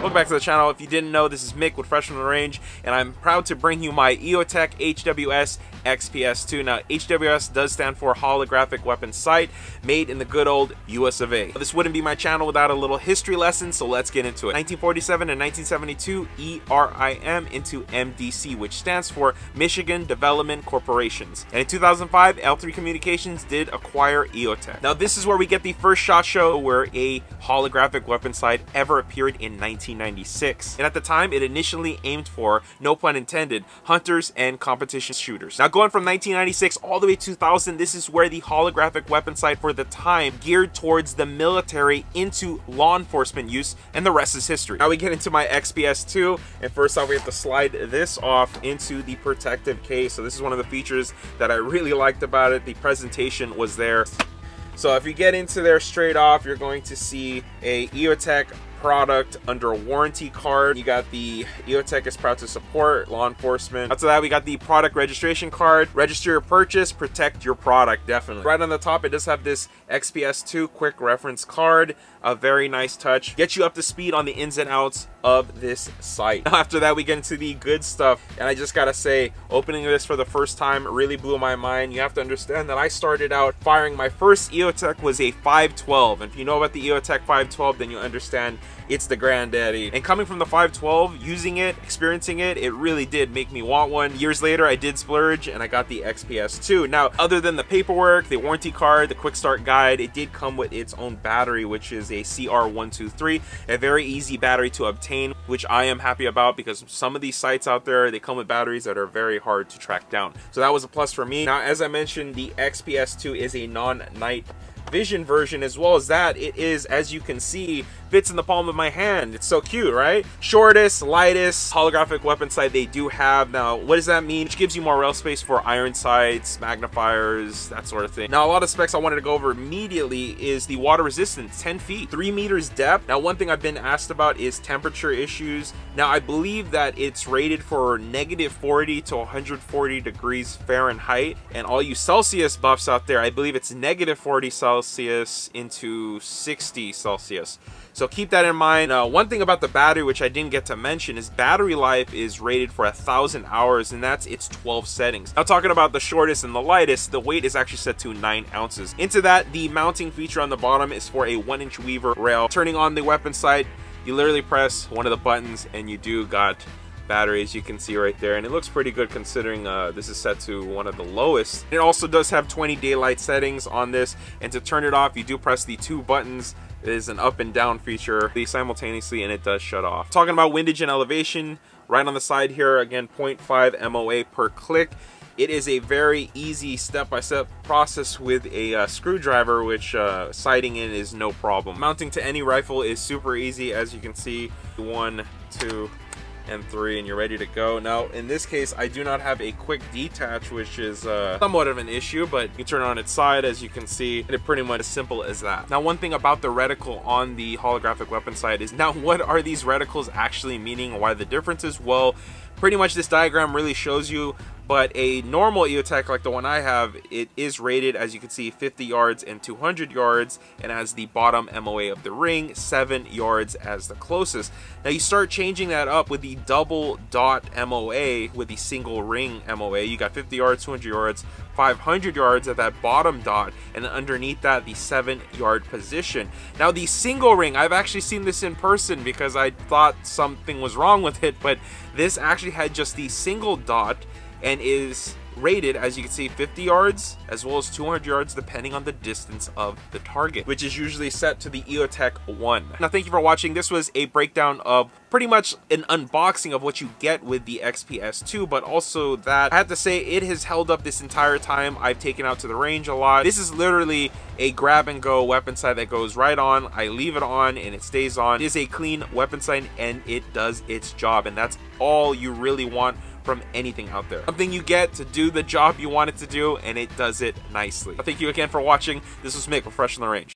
Welcome back to the channel. If you didn't know, this is Mick with Fresh from the Range, and I'm proud to bring you my Eo-Tech HWS XPS2. Now, HWS does stand for Holographic Weapon Sight, made in the good old US of A. This wouldn't be my channel without a little history lesson, so let's get into it. 1947 and 1972, ERIM into MDC, which stands for Michigan Development Corporations. And in 2005, L3 Communications did acquire Eo-Tech. Now, this is where we get the first SHOT Show where a holographic weapon sight ever appeared in 1996. And at the time, it initially aimed for, no pun intended, hunters and competition shooters. Now, going from 1996 all the way to 2000, this is where the holographic weapon sight for the time geared towards the military into law enforcement use, and the rest is history. Now we get into my XPS2, and first off we have to slide this off into the protective case. So this is one of the features that I really liked about it. The presentation was there. So if you get into there straight off, you're going to see a Eo-Tech product under a warranty card. You got the EOTECH is proud to support law enforcement. After that, we got the product registration card. Register your purchase, protect your product, definitely. Right on the top, it does have this XPS2 quick reference card. A very nice touch. Get you up to speed on the ins and outs of this sight. After that, we get into the good stuff. And I just gotta say, opening this for the first time really blew my mind. You have to understand that I started out firing my first EOTECH was a 512. And if you know about the EOTECH 512, then you understand it's the granddaddy. And coming from the 512, using it, experiencing it, it really did make me want one. Years later, I did splurge and I got the XPS2. Now, other than the paperwork, the warranty card, the quick start guide, it did come with its own battery, which is a CR123, a very easy battery to obtain, which I am happy about because some of these sites out there, they come with batteries that are very hard to track down. So that was a plus for me. Now, as I mentioned, the XPS2 is a non-night vision version. As well as that, it is, as you can see, fits in the palm of my hand. It's so cute, right? Shortest, lightest holographic weapon sight they do have. Now, what does that mean? Which gives you more rail space for iron sights, magnifiers, that sort of thing. Now, a lot of specs I wanted to go over immediately is the water resistance, 10 feet, 3 meters depth. Now, one thing I've been asked about is temperature issues. Now, I believe that it's rated for -40 to 140 degrees Fahrenheit. And all you Celsius buffs out there, I believe it's -40 Celsius into 60 Celsius. So keep that in mind. One thing about the battery, which I didn't get to mention, is battery life is rated for 1,000 hours, and that's its 12 settings. Now, talking about the shortest and the lightest, the weight is actually set to 9 ounces. Into that, the mounting feature on the bottom is for a 1-inch weaver rail. Turning on the weapon sight, you literally press one of the buttons, and you do got battery, as you can see right there, and it looks pretty good considering this is set to one of the lowest. It also does have 20 daylight settings on this, and to turn it off, you do press the 2 buttons. It is an up and down feature simultaneously, and it does shut off. Talking about windage and elevation, right on the side here, again, 0.5 MOA per click. It is a very easy step-by-step process with a screwdriver, which sighting in is no problem. Mounting to any rifle is super easy, as you can see. 1, 2, and 3, and you're ready to go. Now, in this case, I do not have a quick detach, which is somewhat of an issue, but you turn it on its side, as you can see, and it's pretty much as simple as that. Now, one thing about the reticle on the holographic weapon sight is, now, what are these reticles actually meaning, and why the difference is? Well, pretty much this diagram really shows you, but a normal EOTech like the one I have, it is rated, as you can see, 50 yards and 200 yards, and as the bottom MOA of the ring, 7 yards as the closest. Now you start changing that up with the double dot MOA, with the single ring MOA. You got 50 yards, 200 yards, 500 yards at that bottom dot, and then underneath that, the 7-yard position. Now the single ring, I've actually seen this in person because I thought something was wrong with it, but this actually had just the single dot, and is rated, as you can see, 50 yards as well as 200 yards depending on the distance of the target, which is usually set to the EOTech 1. Now, thank you for watching. This was a breakdown of pretty much an unboxing of what you get with the XPS2, but also that I have to say it has held up this entire time. I've taken out to the range a lot. This is literally a grab and go weapon sight that goes right on. I leave it on and it stays on. It is a clean weapon sight and it does its job, and that's all you really want from anything out there. Something you get to do the job you want it to do, and it does it nicely. Thank you again for watching. This was Mick with Fresh from the Range.